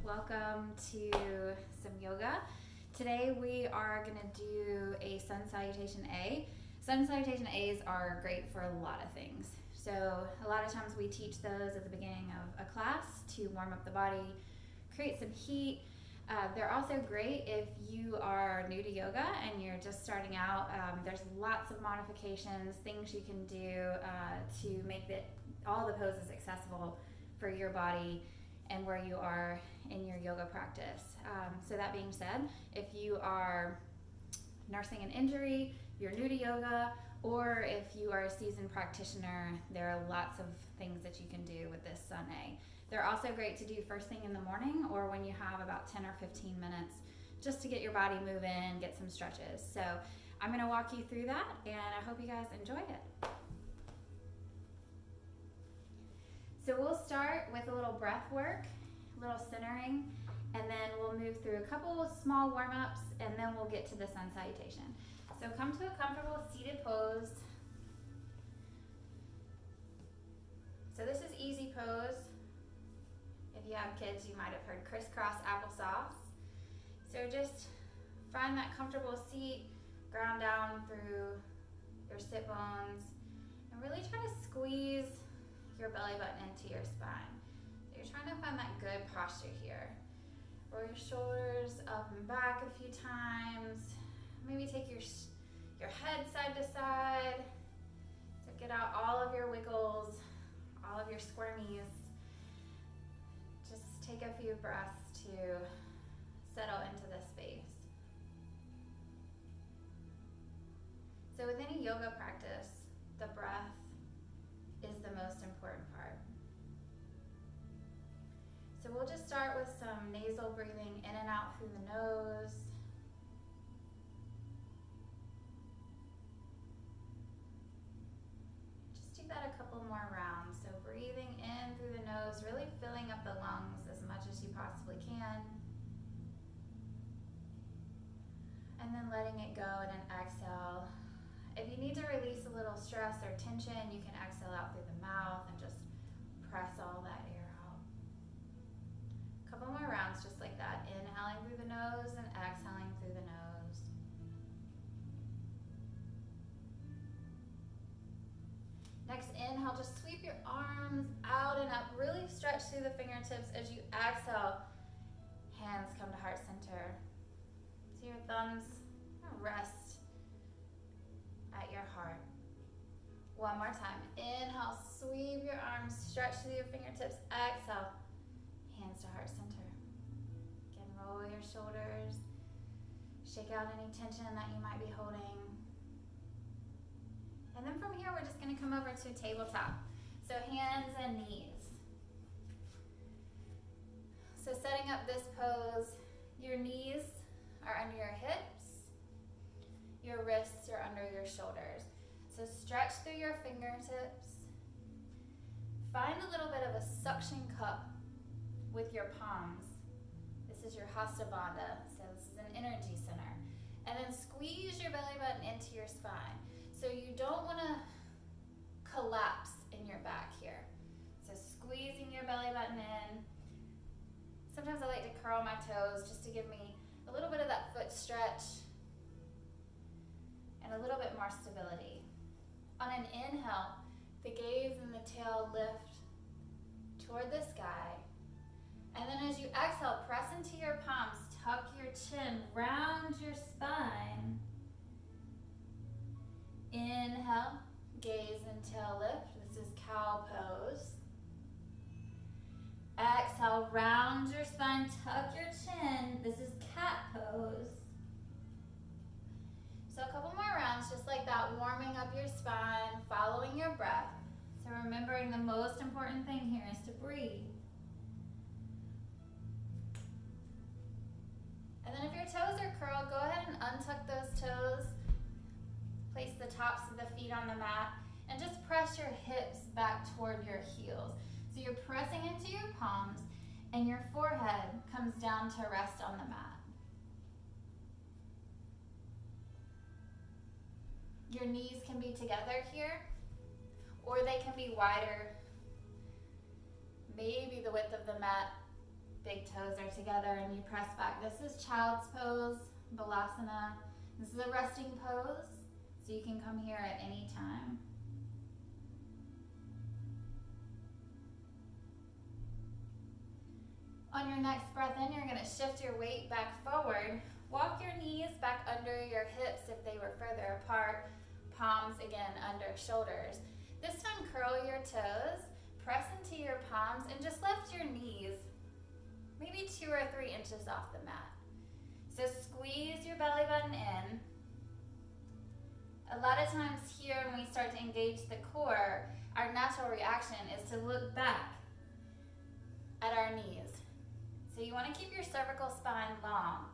Welcome to some yoga. Today we are going to do a Sun Salutation A. Sun Salutation A's are great for a lot of things. So a lot of times we teach those at the beginning of a class to warm up the body, create some heat. They're also great if you are new to yoga and you're just starting out. There's lots of modifications, things you can do to make all the poses accessible for your body and where you are in your yoga practice. So that being said, if you are nursing an injury, you're new to yoga, or if you are a seasoned practitioner, there are lots of things that you can do with this Sun A. They're also great to do first thing in the morning or when you have about 10 or 15 minutes just to get your body moving, get some stretches. So I'm going to walk you through that, and I hope you guys enjoy it. So we'll start with a little breath work, a little centering, and then we'll move through a couple of small warm-ups, and then we'll get to the Sun Salutation. So come to a comfortable seated pose. So this is easy pose. If you have kids, you might have heard crisscross applesauce. So just find that comfortable seat, ground down through your sit bones, and really try to squeeze your belly button into your spine. So you're trying to find that good posture here. Roll your shoulders up and back a few times. Maybe take your head side to side. So get out all of your wiggles, all of your squirmies. Just take a few breaths to settle into this space. So with any yoga practice, the breath is the most important part. So we'll just start with some nasal breathing in and out through the nose. Just do that a couple more rounds. So breathing in through the nose, really filling up the lungs as much as you possibly can. And then letting it go in an exhale. If you need to release a little stress or tension, you can exhale out through the mouth and just press all that air out. A couple more rounds just like that. Inhaling through the nose and exhaling through the nose. Next inhale, just sweep your arms out and up. Really stretch through the fingertips as you exhale. Hands come to heart center. So your thumbs rest at your heart. One more time. Inhale, sweep your arms, stretch through your fingertips. Exhale, hands to heart center. Again, roll your shoulders. Shake out any tension that you might be holding. And then from here, we're just going to come over to tabletop. So hands and knees. So setting up this pose, your knees are under your hips. Your wrists are under your shoulders. So stretch through your fingertips. Find a little bit of a suction cup with your palms. This is your Hasta Bandha, so this is an energy center. And then squeeze your belly button into your spine. So you don't want to collapse in your back here. So squeezing your belly button in. Sometimes I like to curl my toes just to give me a little bit of that foot stretch and a little bit more stability. On an inhale, the gaze and the tail lift toward the sky. And then as you exhale, press into your palms, tuck your chin, round your spine. Inhale, gaze and tail lift. This is cow pose. Exhale, round your spine, tuck your chin. This is cat pose. So a couple more rounds just like that, warming up your spine, following your breath. So remembering the most important thing here is to breathe. And then if your toes are curled, go ahead and untuck those toes. Place the tops of the feet on the mat and just press your hips back toward your heels. So you're pressing into your palms and your forehead comes down to rest on the mat. Your knees can be together here, or they can be wider, maybe the width of the mat, Big toes are together and you press back. This is child's pose, balasana. This is a resting pose, so you can come here at any time. On your next breath in, you're going to shift your weight back forward. Walk your knees back under your hips if they were further apart. Palms again under shoulders. This time curl your toes, press into your palms, and just lift your knees maybe 2 or 3 inches off the mat. So squeeze your belly button in. A lot of times here when we start to engage the core, our natural reaction is to look back at our knees. So you want to keep your cervical spine long,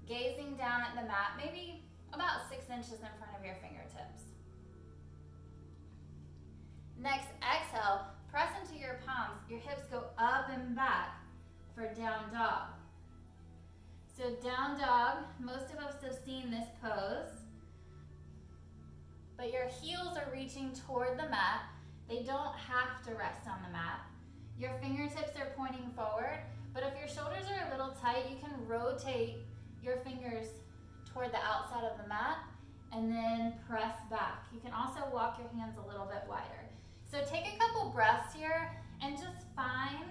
gazing down at the mat, maybe about 6 inches in front of your fingertips. Next, exhale, press into your palms. Your hips go up and back for down dog. So down dog, most of us have seen this pose, but your heels are reaching toward the mat. They don't have to rest on the mat. Your fingertips are pointing forward, but if your shoulders are a little tight, you can rotate your fingers toward the outside of the mat and then press back. You can also walk your hands a little bit wider. So take a couple breaths here and just find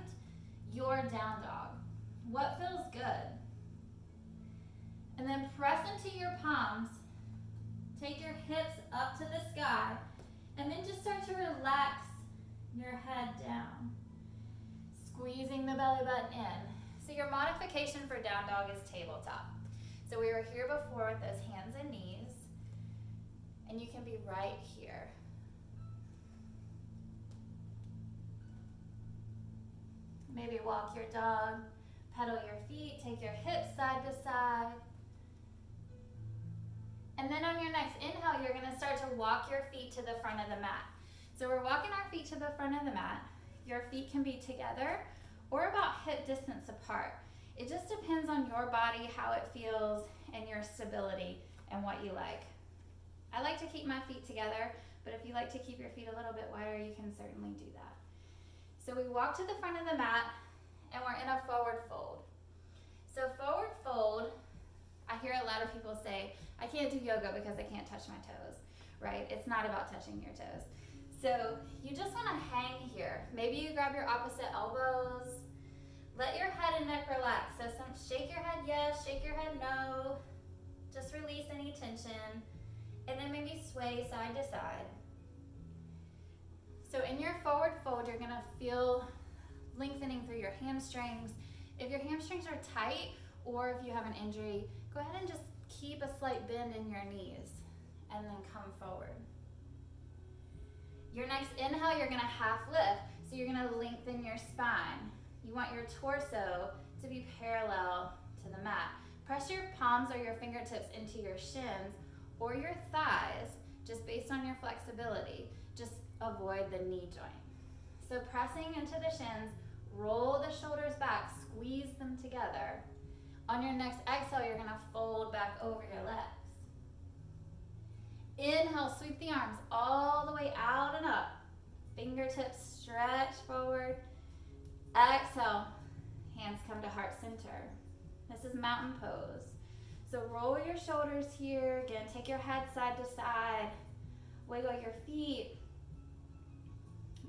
your down dog. What feels good? And then press into your palms. Take your hips up to the sky and then just start to relax your head down. Squeezing the belly button in. So your modification for down dog is tabletop. So we were here before with those hands and knees, and you can be right here. Maybe walk your dog, pedal your feet, take your hips side to side. And then on your next inhale, you're gonna start to walk your feet to the front of the mat. So we're walking our feet to the front of the mat. Your feet can be together or about hip distance apart. It just depends on your body, how it feels, and your stability and what you like. I like to keep my feet together, but if you like to keep your feet a little bit wider, you can certainly do that. So we walk to the front of the mat and we're in a forward fold. So forward fold, I hear a lot of people say, I can't do yoga because I can't touch my toes, right? It's not about touching your toes. So you just want to hang here. Maybe you grab your opposite elbows. Let your head and neck relax. So shake your head yes, shake your head no. Just release any tension. And then maybe sway side to side. So in your forward fold, you're going to feel lengthening through your hamstrings. If your hamstrings are tight or if you have an injury, go ahead and just keep a slight bend in your knees and then come forward. Your next inhale, you're gonna half lift. So you're gonna lengthen your spine. You want your torso to be parallel to the mat. Press your palms or your fingertips into your shins or your thighs, just based on your flexibility. Just avoid the knee joint. So pressing into the shins, roll the shoulders back, squeeze them together. On your next exhale, you're gonna fold back over your legs. Inhale, sweep the arms all the way out and up. Fingertips stretch forward. Exhale, hands come to heart center. This is mountain pose. So roll your shoulders here. Again, take your head side to side. Wiggle your feet.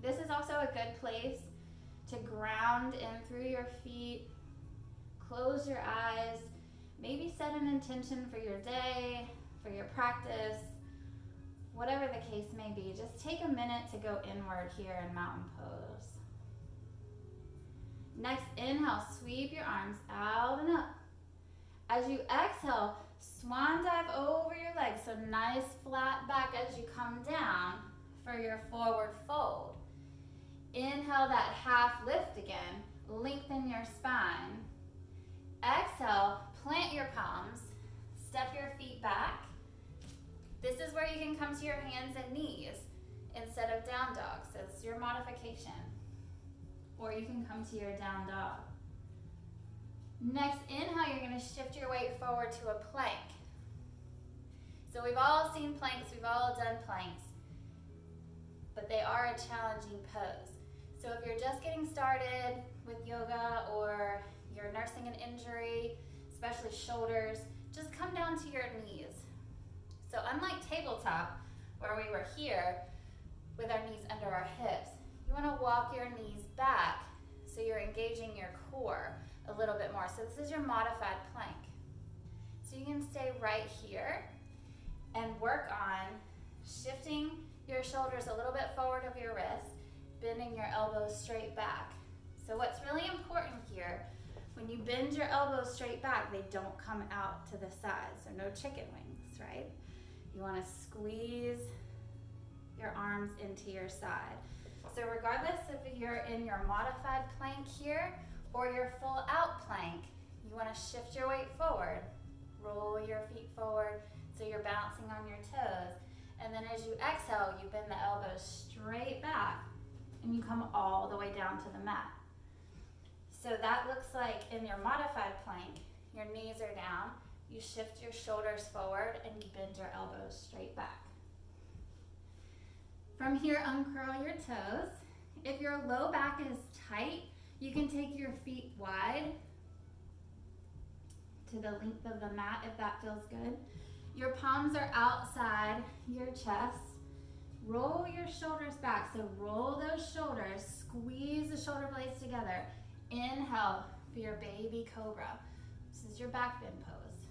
This is also a good place to ground in through your feet. Close your eyes. Maybe set an intention for your day, for your practice. Whatever the case may be, just take a minute to go inward here in mountain pose. Next, inhale, sweep your arms out and up. As you exhale, swan dive over your legs, so nice flat back as you come down for your forward fold. Inhale that half lift again, lengthen your spine. Exhale, plant your palms, step your feet back. This is where you can come to your hands and knees instead of down dog. So it's your modification. Or you can come to your down dog. Next inhale, you're going to shift your weight forward to a plank. So we've all seen planks, we've all done planks, but they are a challenging pose. So if you're just getting started with yoga or you're nursing an injury, especially shoulders, just come down to your knees. So unlike tabletop, where we were here with our knees under our hips, you want to walk your knees back so you're engaging your core a little bit more. So this is your modified plank. So you can stay right here and work on shifting your shoulders a little bit forward of your wrist, bending your elbows straight back. So what's really important here, when you bend your elbows straight back, they don't come out to the sides, so no chicken wings, right? You want to squeeze your arms into your side. So regardless if you're in your modified plank here or your full out plank, you want to shift your weight forward. Roll your feet forward so you're bouncing on your toes. And then as you exhale, you bend the elbows straight back and you come all the way down to the mat. So that looks like in your modified plank, your knees are down, you shift your shoulders forward and you bend your elbows straight back. From here, uncurl your toes. If your low back is tight, you can take your feet wide to the length of the mat if that feels good. Your palms are outside your chest. Roll your shoulders back. So roll those shoulders, squeeze the shoulder blades together. Inhale for your baby cobra. This is your back bend pose.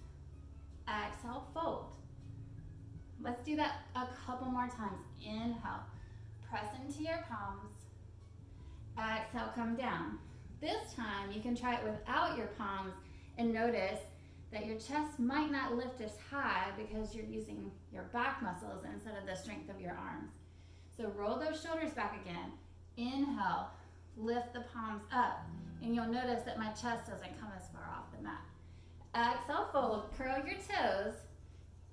Exhale, fold. Let's do that a couple more times. Inhale, press into your palms. Exhale, come down. This time you can try it without your palms and notice that your chest might not lift as high because you're using your back muscles instead of the strength of your arms. So roll those shoulders back again. Inhale, lift the palms up, and you'll notice that my chest doesn't come as far off the mat. Exhale, fold, curl your toes.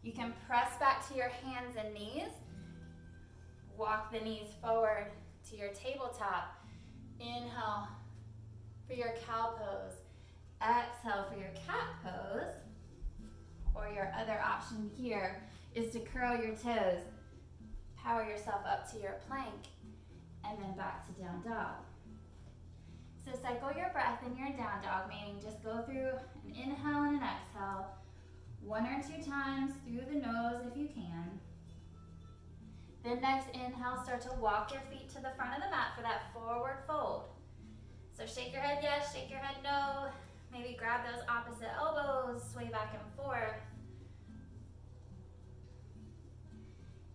You can press back to your hands and knees. Walk the knees forward to your tabletop. Inhale for your cow pose. Exhale for your cat pose. Or your other option here is to curl your toes. Power yourself up to your plank and then back to down dog. So cycle your breath in your down dog, meaning just go through an inhale and an exhale 1 or 2 times through the nose if you can. Then next inhale, start to walk your feet to the front of the mat for that forward fold. So shake your head yes, shake your head no. Maybe grab those opposite elbows, sway back and forth.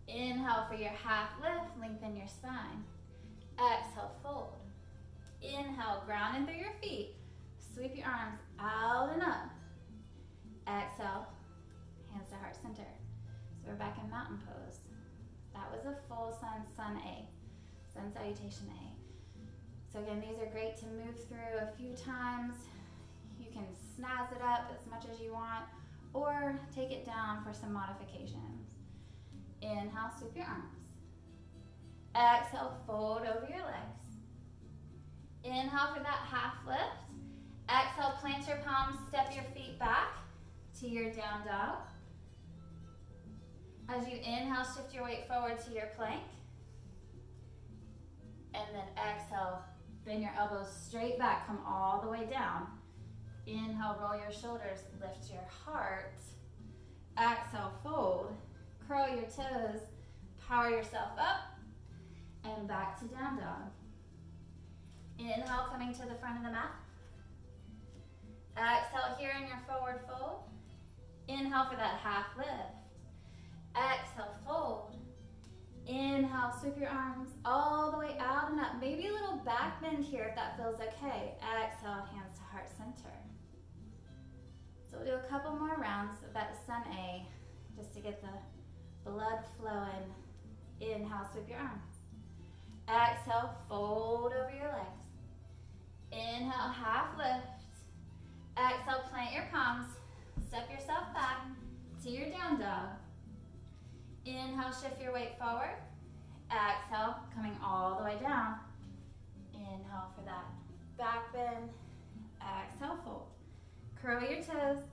Inhale for your half lift, lengthen your spine. Exhale, fold. Inhale, ground in through your feet. Sweep your arms out and up. Exhale, hands to heart center. So we're back in mountain pose. That was a full sun A, sun salutation A. So again, these are great to move through a few times. You can snazz it up as much as you want, or take it down for some modifications. Inhale, sweep your arms. Exhale, fold over your legs. Inhale for that half lift. Exhale, plant your palms, step your feet back to your down dog. As you inhale, shift your weight forward to your plank. And then exhale, bend your elbows straight back, come all the way down. Inhale, roll your shoulders, lift your heart. Exhale, fold, curl your toes, power yourself up, and back to down dog. Inhale, coming to the front of the mat. Exhale here in your forward fold. Inhale for that half lift. Exhale, fold. Inhale, sweep your arms all the way out and up. Maybe a little back bend here if that feels okay. Exhale, hands to heart center. So we'll do a couple more rounds of that sun A just to get the blood flowing. Inhale, sweep your arms. Exhale, fold over your legs. Inhale, half lift. Exhale, plant your palms. Step yourself back to your down dog. Inhale, shift your weight forward. Exhale, coming all the way down. Inhale for that back bend. Exhale, fold. Curl your toes.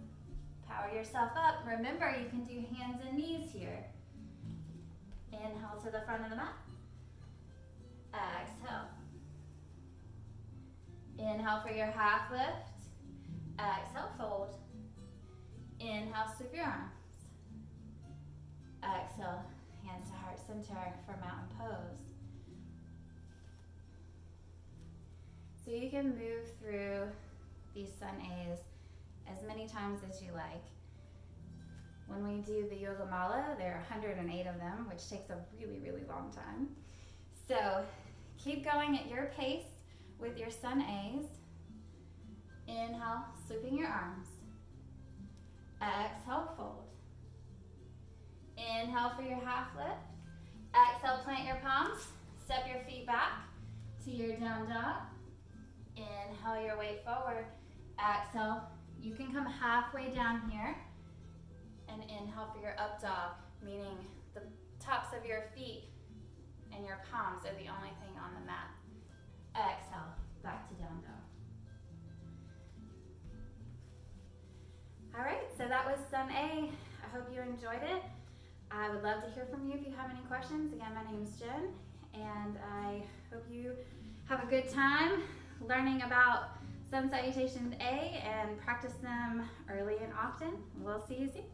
Power yourself up. Remember, you can do hands and knees here. Inhale to the front of the mat. Exhale. Inhale for your half lift. Exhale, fold. Inhale, sweep your arms. Exhale, hands to heart center for mountain pose. So you can move through these sun A's as many times as you like. When we do the Yoga Mala, there are 108 of them, which takes a really, really long time. So keep going at your pace with your sun A's. Inhale, sweeping your arms. Exhale, fold. Inhale for your half lift. Exhale, plant your palms. Step your feet back to your down dog. Inhale your weight forward. Exhale, you can come halfway down here. And inhale for your up dog, meaning the tops of your feet and your palms are the only thing on the mat. Exhale, back to down dog. All right, so that was Sun A. I hope you enjoyed it. I would love to hear from you if you have any questions. Again, my name is Jen, and I hope you have a good time learning about Sun Salutation A and practice them early and often. We'll see you soon.